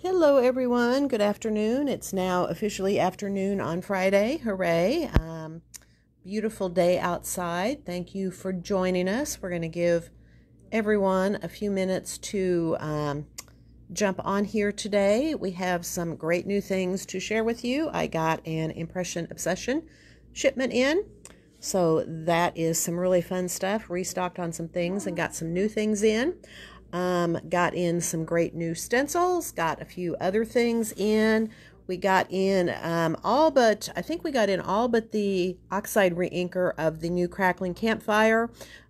Hello everyone, good afternoon. It's now officially afternoon on Friday. Hooray. Beautiful day outside. Thank you for joining us. We're going to give everyone a few minutes to jump on here today. We have some great new things to share with you. I got an Impression Obsession shipment in. So that is some really fun stuff. Restocked on some things and got some new things in. Got in some great new stencils, got a few other things in. We got in I think we got in all but the oxide reinker of the new Crackling Campfire.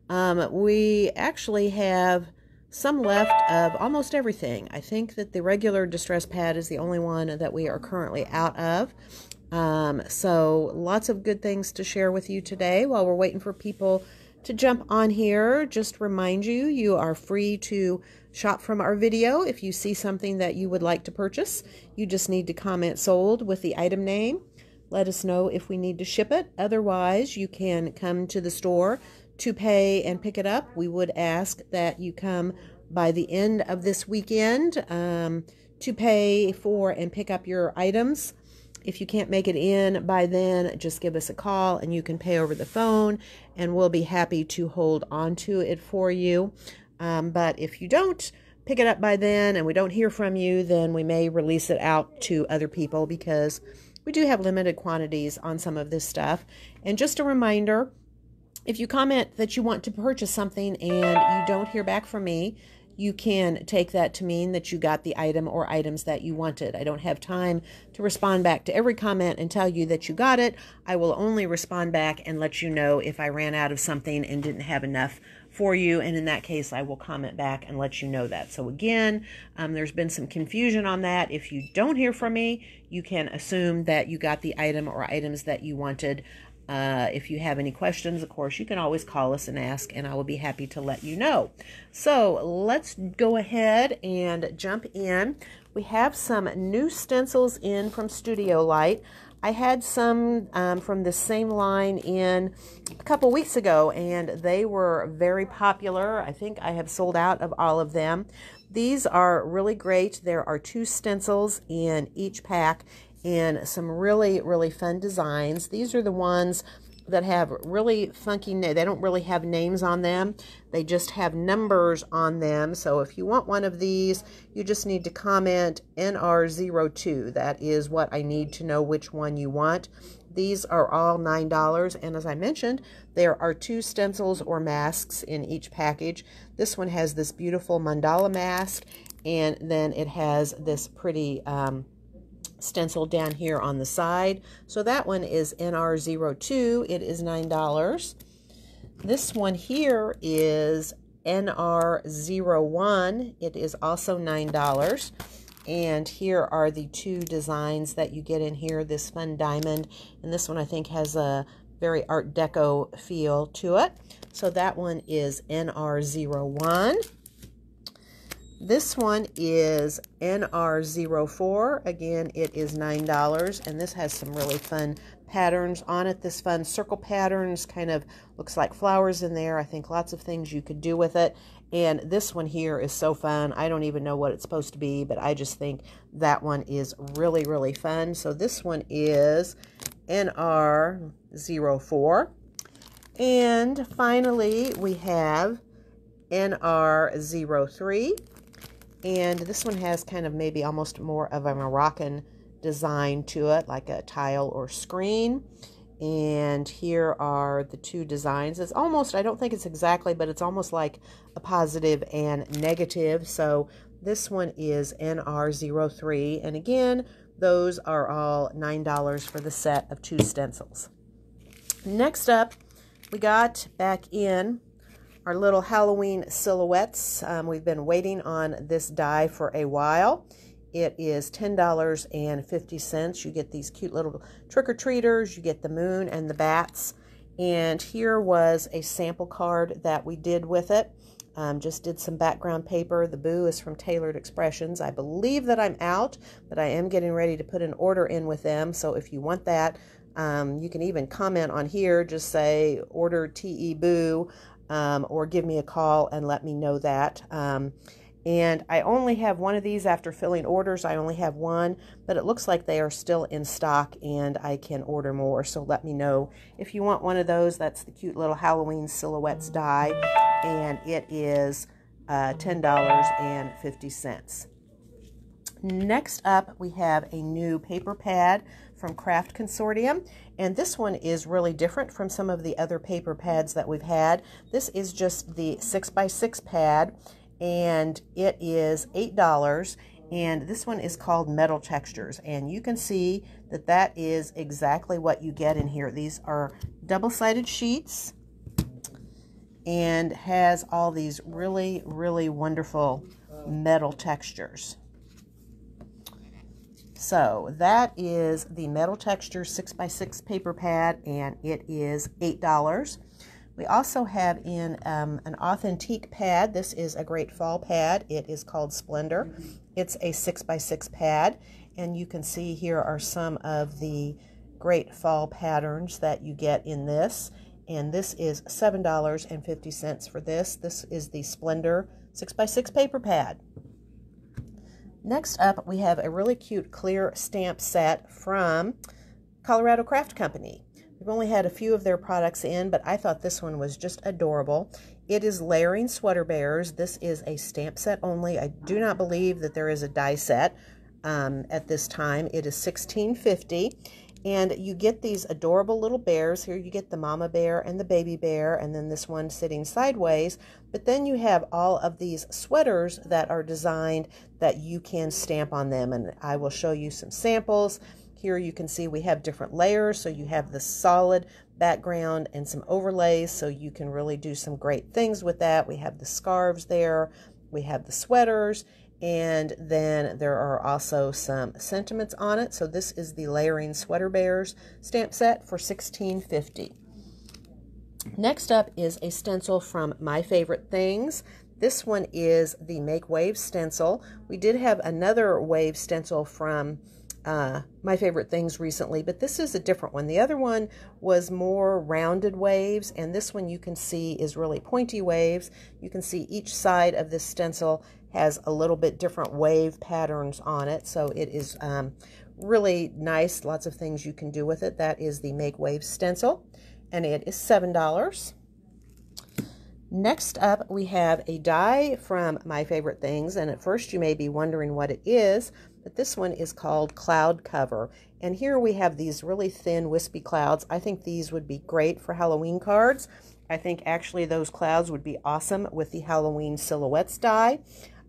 We actually have some left of almost everything. I think that the regular Distress Pad is the only one that we are currently out of. So lots of good things to share with you today while we're waiting for people to jump on here. Just remind you, you are free to shop from our video. If you see something that you would like to purchase, you just need to comment sold with the item name. Let us know if we need to ship it. Otherwise, you can come to the store to pay and pick it up. We would ask that you come by the end of this weekend to pay for and pick up your items. If you can't make it in by then, just give us a call and you can pay over the phone and we'll be happy to hold on to it for you. But if you don't pick it up by then and we don't hear from you, then we may release it out to other people because we do have limited quantities on some of this stuff. And just a reminder, if you comment that you want to purchase something and you don't hear back from me, you can take that to mean that you got the item or items that you wanted. I don't have time to respond back to every comment and tell you that you got it. I will only respond back and let you know if I ran out of something and didn't have enough for you. And in that case, I will comment back and let you know that. So again, there's been some confusion on that. If you don't hear from me, you can assume that you got the item or items that you wanted. If you have any questions, of course, you can always call us and ask, and I will be happy to let you know. So let's go ahead and jump in. We have some new stencils in from Studio Light. I had some from the same line in a couple weeks ago, and they were very popular. I think I have sold out of all of them. These are really great. There are 2 stencils in each pack, and some really, really fun designs. These are the ones that have really funky names. They don't really have names on them. They just have numbers on them. So if you want one of these, you just need to comment NR02. That is what I need to know which one you want. These are all $9, and as I mentioned, there are 2 stencils or masks in each package. This one has this beautiful mandala mask, and then it has this pretty stencil down here on the side. So that one is NR02. It is $9. This one here is NR01. It is also $9. And here are the 2 designs that you get in here, this fun diamond, and this one I think has a very Art Deco feel to it. So that one is NR01. This one is NR04. Again, it is $9, and this has some really fun patterns on it. This fun circle patterns, kind of looks like flowers in there. I think lots of things you could do with it. And this one here is so fun. I don't even know what it's supposed to be, but I just think that one is really, really fun. So this one is NR04. And finally, we have NR03. And this one has kind of maybe almost more of a Moroccan design to it, like a tile or screen. And here are the 2 designs. It's almost, I don't think it's exactly, but it's almost like a positive and negative. So this one is NR03. And again, those are all $9 for the set of 2 stencils. Next up, we got back in our little Halloween silhouettes. We've been waiting on this die for a while. It is $10.50. You get these cute little trick-or-treaters. You get the moon and the bats. And here was a sample card that we did with it. Just did some background paper. The boo is from Tailored Expressions. I believe that I'm out, but I am getting ready to put an order in with them. So if you want that, you can even comment on here. Just say, order TE Boo. Or give me a call and let me know that. And I only have one of these after filling orders. I only have one, but it looks like they are still in stock and I can order more. So let me know if you want one of those. That's the cute little Halloween silhouettes die, and it is $10.50. Next up, we have a new paper pad from Craft Consortium, and this one is really different from some of the other paper pads that we've had. This is just the 6x6 pad, and it is $8, and this one is called Metal Textures, and you can see that that is exactly what you get in here. These are double-sided sheets and has all these really, really wonderful metal textures. So that is the Metal Texture 6x6 paper pad, and it is $8. We also have in an Authentique pad. This is a great fall pad. It is called Splendor. It's a 6x6 pad, and you can see here are some of the great fall patterns that you get in this. And this is $7.50 for this. This is the Splendor 6x6 paper pad. Next up, we have a really cute clear stamp set from Colorado Craft Company. We've only had a few of their products in, but I thought this one was just adorable. It is Layering Sweater Bears. This is a stamp set only. I do not believe that there is a die set at this time. It is $16.50. And you get these adorable little bears. Here you get the mama bear and the baby bear, and then this one sitting sideways. But then you have all of these sweaters that are designed that you can stamp on them. And I will show you some samples. Here you can see we have different layers. So you have the solid background and some overlays. So you can really do some great things with that. We have the scarves there. We have the sweaters. And then there are also some sentiments on it. So this is the Layering Sweater Bears stamp set for $16.50. Next up is a stencil from My Favorite Things. This one is the Make Wave stencil. We did have another wave stencil from My Favorite Things recently, but this is a different one. The other one was more rounded waves, and this one you can see is really pointy waves. You can see each side of this stencil has a little bit different wave patterns on it, so it is really nice. Lots of things you can do with it. That is the Make Wave stencil, and it is $7. Next up, we have a die from My Favorite Things, and at first you may be wondering what it is, but this one is called Cloud Cover. And here we have these really thin, wispy clouds. I think these would be great for Halloween cards. I think actually those clouds would be awesome with the Halloween Silhouettes die.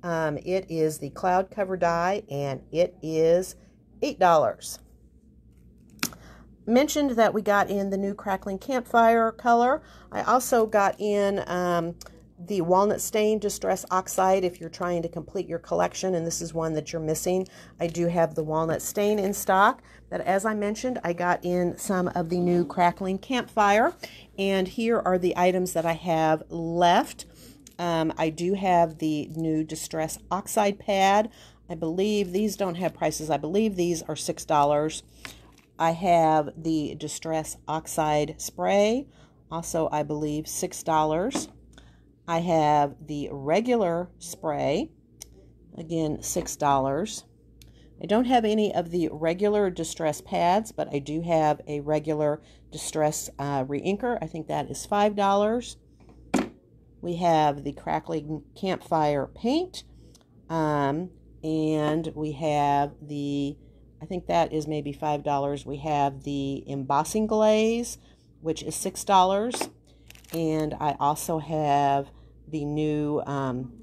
It is the Cloud Cover die, and it is $8. Mentioned that we got in the new Crackling Campfire color. I also got in the Walnut Stain Distress Oxide if you're trying to complete your collection, and this is one that you're missing. I do have the Walnut Stain in stock, but as I mentioned, I got in some of the new Crackling Campfire, and here are the items that I have left. I do have the new Distress Oxide pad. I believe these don't have prices. I believe these are $6. I have the Distress Oxide spray, also I believe $6. I have the regular spray, again $6. I don't have any of the regular Distress pads, but I do have a regular Distress re-inker. I think that is $5. We have the Crackling Campfire paint, and we have the, I think that is maybe $5. We have the embossing glaze, which is $6. And I also have the new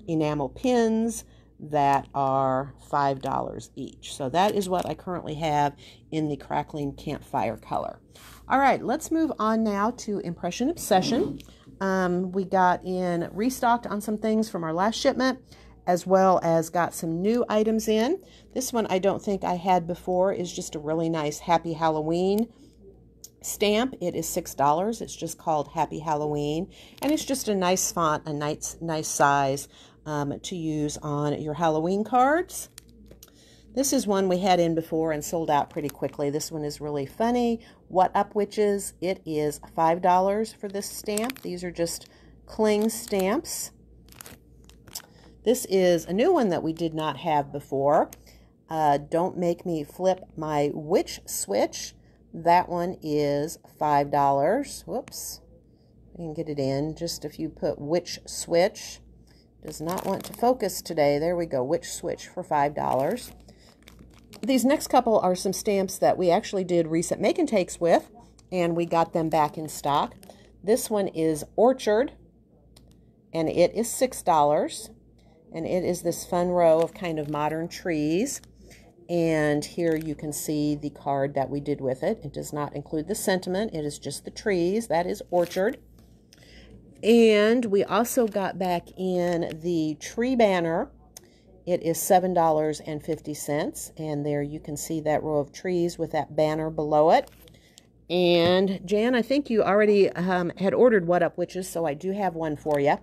enamel pins that are $5 each. So that is what I currently have in the Crackling Campfire color. All right, let's move on now to Impression Obsession. We got in restocked on some things from our last shipment, as well as got some new items in. This one I don't think I had before is just a really nice Happy Halloween stamp. It is $6. It's just called Happy Halloween, and it's just a nice font, a nice size to use on your Halloween cards. This is one we had in before and sold out pretty quickly. This one is really funny. What Up Witches? It is $5 for this stamp. These are just cling stamps. This is a new one that we did not have before. Don't Make Me Flip My Witch Switch. That one is $5. Whoops. I can get it in. Just if you put Witch Switch. Does not want to focus today. There we go. Witch Switch for $5. These next couple are some stamps that we actually did recent make and takes with, and we got them back in stock. This one is Orchard, and it is $6. And it is this fun row of kind of modern trees. And here you can see the card that we did with it. It does not include the sentiment. It is just the trees. That is Orchard. And we also got back in the tree banner. It is $7.50. And there you can see that row of trees with that banner below it. And Jan, I think you already had ordered What Up Witches, so I do have one for you.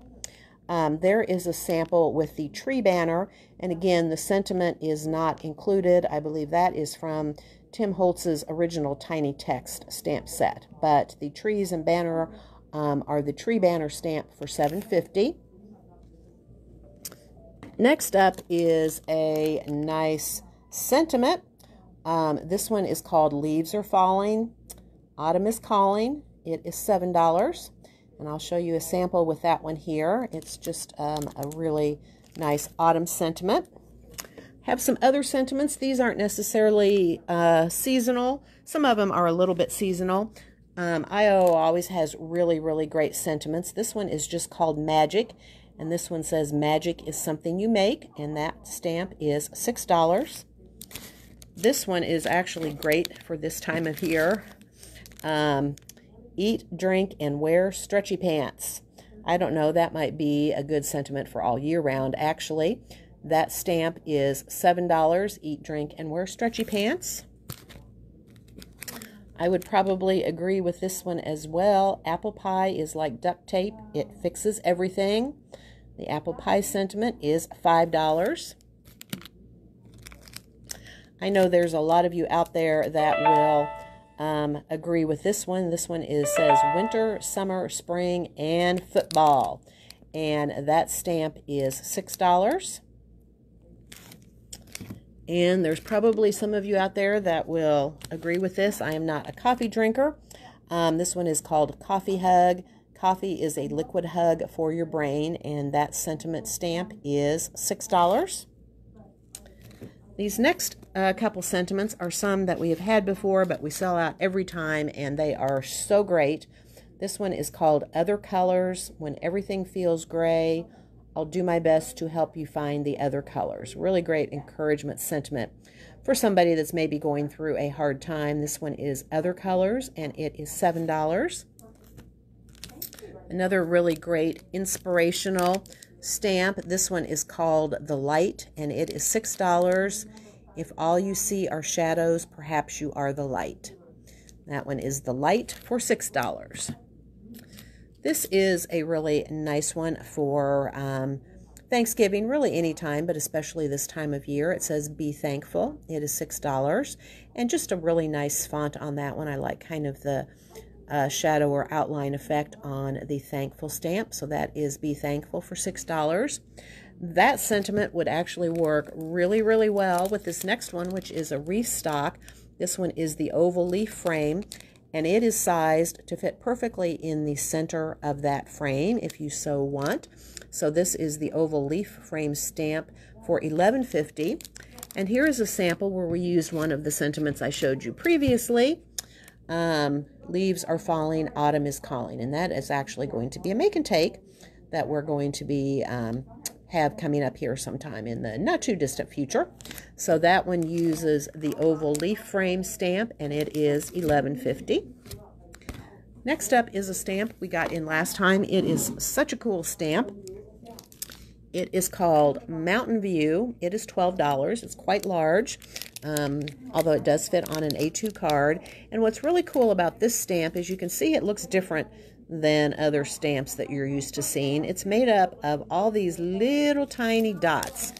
There is a sample with the tree banner, and again, the sentiment is not included. I believe that is from Tim Holtz's original Tiny Text stamp set, but the trees and banner are the tree banner stamp for $7.50. Next up is a nice sentiment. This one is called Leaves Are Falling, Autumn is Calling. It is $7. And I'll show you a sample with that one here. It's just a really nice autumn sentiment. Have some other sentiments. These aren't necessarily seasonal. Some of them are a little bit seasonal. IO always has really, really great sentiments. This one is just called Magic. And this one says Magic is Something You Make. And that stamp is $6. This one is actually great for this time of year. Eat, drink, and wear stretchy pants. I don't know, that might be a good sentiment for all year round, actually. That stamp is $7. Eat, drink, and wear stretchy pants. I would probably agree with this one as well. Apple pie is like duct tape. It fixes everything. The apple pie sentiment is $5. I know there's a lot of you out there that will agree with this one. This one says winter, summer, spring, and football. And that stamp is $6. And there's probably some of you out there that will agree with this. I am not a coffee drinker. This one is called Coffee Hug. Coffee is a liquid hug for your brain, and that sentiment stamp is $6. These next couple sentiments are some that we have had before, but we sell out every time, and they are so great. This one is called Other Colors. When everything feels gray, I'll do my best to help you find the other colors. Really great encouragement sentiment for somebody that's maybe going through a hard time. This one is Other Colors, and it is $7. Another really great inspirational stamp. This one is called The Light, and it is $6. If all you see are shadows, perhaps you are the light. That one is The Light for $6. This is a really nice one for Thanksgiving, really any time, but especially this time of year. It says Be Thankful. It is $6, and just a really nice font on that one. I like kind of the shadow or outline effect on the Thankful stamp. So that is Be Thankful for $6. That sentiment would actually work really, really well with this next one, which is a restock. This one is the oval leaf frame, and it is sized to fit perfectly in the center of that frame if you so want. So this is the oval leaf frame stamp for $11.50. And here is a sample where we used one of the sentiments I showed you previously. Leaves are falling, autumn is calling, and that is actually going to be a make and take that we're going to be have coming up here sometime in the not too distant future. So that one uses the oval leaf frame stamp, and it is $11.50. Next up is a stamp we got in last time. It is such a cool stamp. It is called Mountain View. It is $12. It's quite large, although it does fit on an A2 card. And what's really cool about this stamp is you can see it looks different than other stamps that you're used to seeing. It's made up of all these little tiny dots.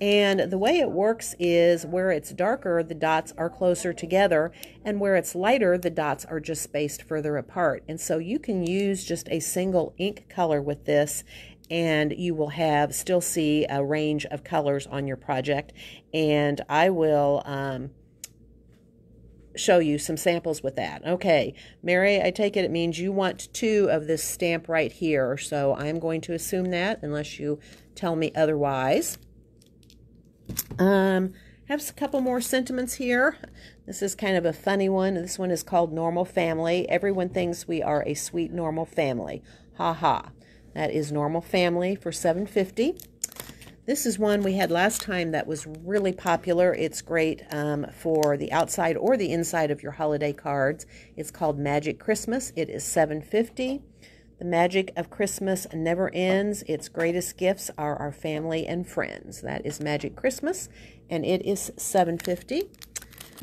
And the way it works is where it's darker, the dots are closer together, and where it's lighter, the dots are just spaced further apart. And so you can use just a single ink color with this, and you will still see a range of colors on your project. And I will show you some samples with that. Okay, Mary, I take it means you want 2 of this stamp right here, so I'm going to assume that unless you tell me otherwise. Have a couple more sentiments here. This is kind of a funny one. This one is called Normal Family. Everyone thinks we are a sweet normal family. Ha ha. That is Normal Family for $7.50. This is one we had last time that was really popular. It's great for the outside or the inside of your holiday cards. It's called Magic Christmas. It is $7.50. The magic of Christmas never ends. Its greatest gifts are our family and friends. That is Magic Christmas, and it is $7.50.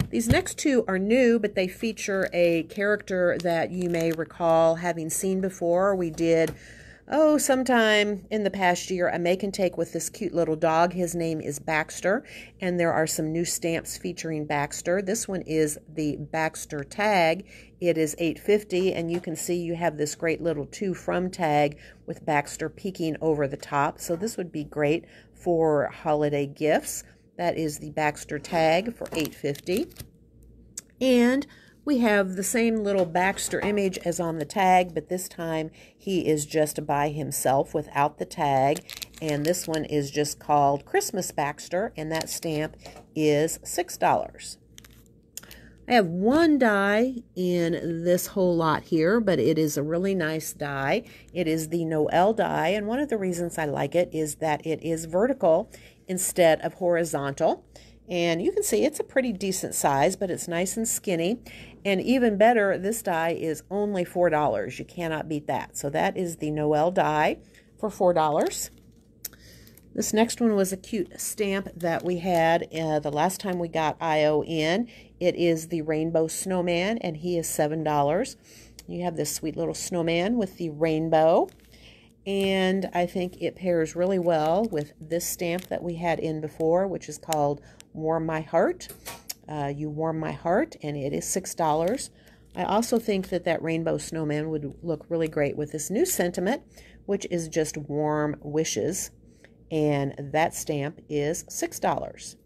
These next 2 are new, but they feature a character that you may recall having seen before. We did, sometime in the past year, a make and take with this cute little dog. His name is Baxter, and there are some new stamps featuring Baxter. This one is the Baxter tag. It is $8.50, and you can see you have this great little to from tag with Baxter peeking over the top. So this would be great for holiday gifts. That is the Baxter tag for $8.50. And we have the same little Baxter image as on the tag, but this time he is just by himself without the tag. And this one is just called Christmas Baxter, and that stamp is $6. I have one die in this whole lot here, but it is a really nice die. It is the Noel die, and one of the reasons I like it is that it is vertical instead of horizontal. And you can see it's a pretty decent size, but it's nice and skinny. And even better, this die is only $4. You cannot beat that. So that is the Noel die for $4. This next one was a cute stamp that we had the last time we got IO in. It is the Rainbow Snowman, and he is $7. You have this sweet little snowman with the rainbow. And I think it pairs really well with this stamp that we had in before, which is called Warm My Heart. You warm my heart, and it is $6. I also think that that rainbow snowman would look really great with this new sentiment, which is just warm wishes. And that stamp is $6.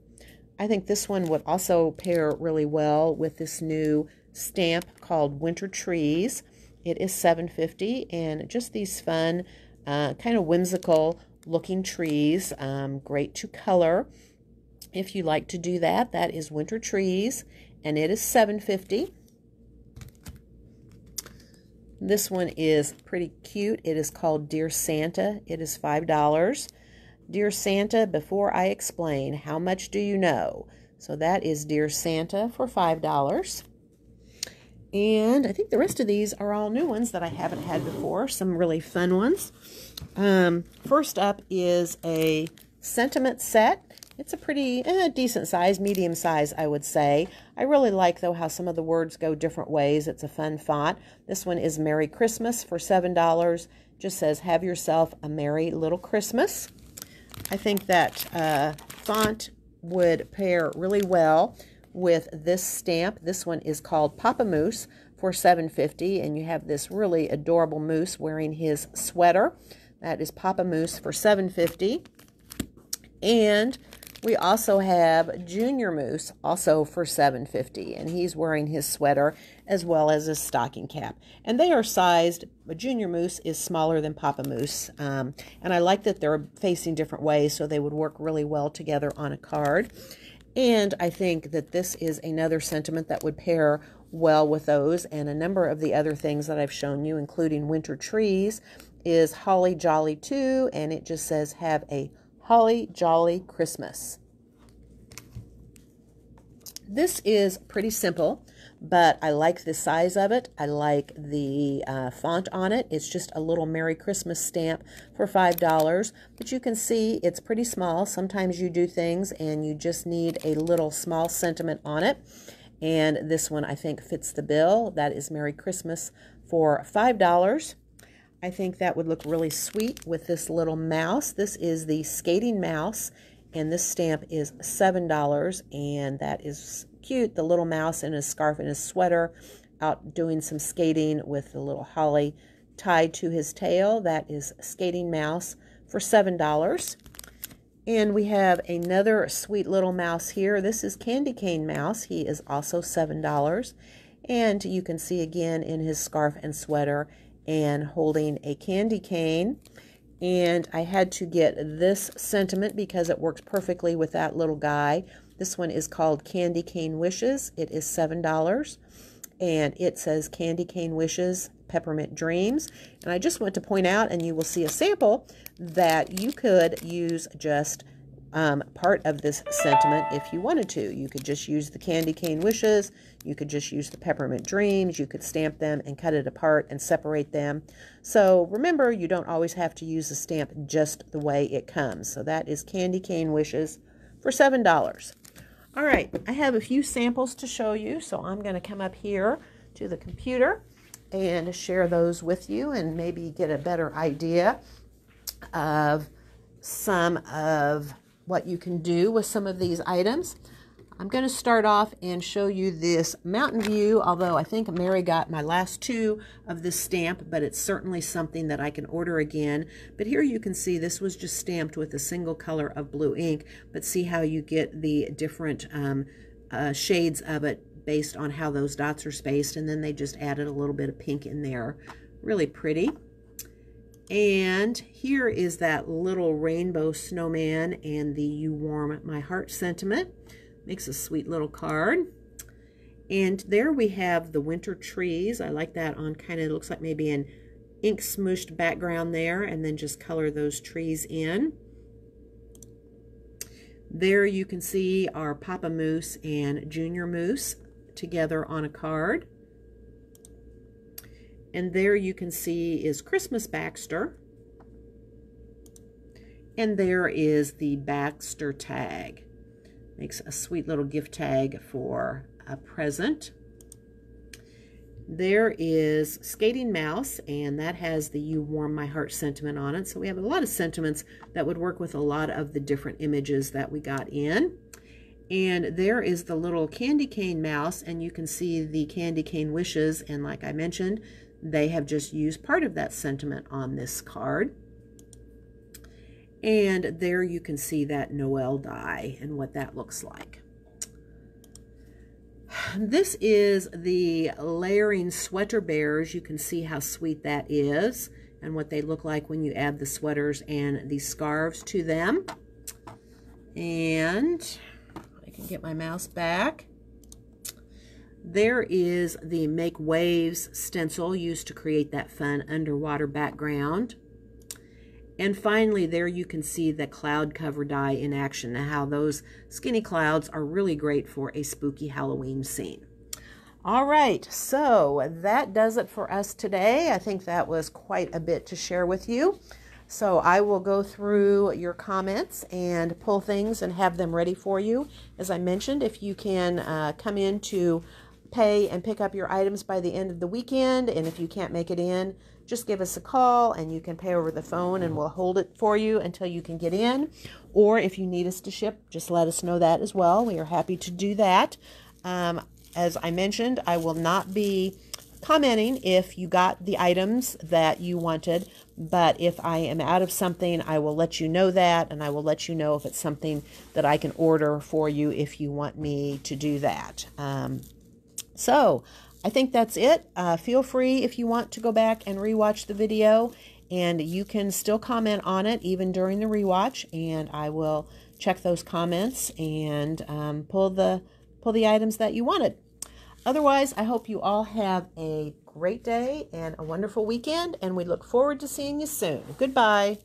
I think this one would also pair really well with this new stamp called Winter Trees. It is $7.50, and just these fun, kind of whimsical looking trees, great to color. If you like to do that, that is Winter Trees, and it is $7.50. This one is pretty cute. It is called Dear Santa. It is $5. Dear Santa, before I explain, how much do you know? So that is Dear Santa for $5. And I think the rest of these are all new ones that I haven't had before, some really fun ones. First up is a sentiment set. It's a pretty decent size, medium size, I would say. I really like, though, how some of the words go different ways. It's a fun font. This one is Merry Christmas for $7. Just says, have yourself a merry little Christmas. I think that font would pair really well with this stamp. This one is called Papa Moose for $7.50, and you have this really adorable moose wearing his sweater. That is Papa Moose for $7.50. And we also have Junior Moose, also for $7.50, and he's wearing his sweater as well as his stocking cap. And they are sized, Junior Moose is smaller than Papa Moose, and I like that they're facing different ways, so they would work really well together on a card. And I think that this is another sentiment that would pair well with those, and a number of the other things that I've shown you, including Winter Trees, is Holly Jolly too, and it just says, have a Holly Jolly Christmas. This is pretty simple, but I like the size of it. I like the font on it. It's just a little Merry Christmas stamp for $5, but you can see it's pretty small. Sometimes you do things and you just need a little small sentiment on it, and this one I think fits the bill. That is Merry Christmas for $5. I think that would look really sweet with this little mouse. This is the Skating Mouse, and this stamp is $7, and that is cute. The little mouse in his scarf and his sweater out doing some skating with the little holly tied to his tail. That is Skating Mouse for $7. And we have another sweet little mouse here. This is Candy Cane Mouse. He is also $7. And you can see again in his scarf and sweater and holding a candy cane. And I had to get this sentiment because it works perfectly with that little guy. This one is called Candy Cane Wishes. It is $7. And it says Candy Cane Wishes, Peppermint Dreams. And I just want to point out, and you will see a sample, that you could use just part of this sentiment if you wanted to. You could just use the Candy Cane Wishes. You could just use the Peppermint Dreams. You could stamp them and cut it apart and separate them. So remember, you don't always have to use the stamp just the way it comes. So that is Candy Cane Wishes for $7. All right, I have a few samples to show you, so I'm going to come up here to the computer and share those with you and maybe get a better idea of some of what you can do with some of these items. I'm going to start off and show you this Mountain View, although I think Mary got my last two of this stamp, but it's certainly something that I can order again. But here you can see this was just stamped with a single color of blue ink, but see how you get the different shades of it based on how those dots are spaced, and then they just added a little bit of pink in there. Really pretty. And here is that little rainbow snowman and the You Warm My Heart sentiment. Makes a sweet little card. And there we have the winter trees. I like that on kind of, looks like maybe an ink smooshed background there, and then just color those trees in. There you can see our Papa Moose and Junior Moose together on a card. And there you can see is Christmas Baxter. And there is the Baxter tag. Makes a sweet little gift tag for a present. There is Skating Mouse, and that has the You Warm My Heart sentiment on it. So we have a lot of sentiments that would work with a lot of the different images that we got in. And there is the little Candy Cane Mouse, and you can see the Candy Cane Wishes, and like I mentioned, they have just used part of that sentiment on this card. And there you can see that Noel die and what that looks like. This is the layering sweater bears. You can see how sweet that is and what they look like when you add the sweaters and the scarves to them. And I can get my mouse back. There is the Make Waves stencil used to create that fun underwater background. And finally, there you can see the cloud cover die in action, and how those skinny clouds are really great for a spooky Halloween scene. All right, so that does it for us today. I think that was quite a bit to share with you. So I will go through your comments and pull things and have them ready for you. As I mentioned, if you can come in to pay and pick up your items by the end of the weekend, and if you can't make it in, just give us a call and you can pay over the phone and we'll hold it for you until you can get in. Or if you need us to ship, just let us know that as well. We are happy to do that. As I mentioned, I will not be commenting if you got the items that you wanted, but if I am out of something, I will let you know that, and I will let you know if it's something that I can order for you if you want me to do that. So I think that's it. Feel free if you want to go back and rewatch the video, and you can still comment on it even during the rewatch, and I will check those comments and pull the items that you wanted. Otherwise, I hope you all have a great day and a wonderful weekend, and we look forward to seeing you soon. Goodbye.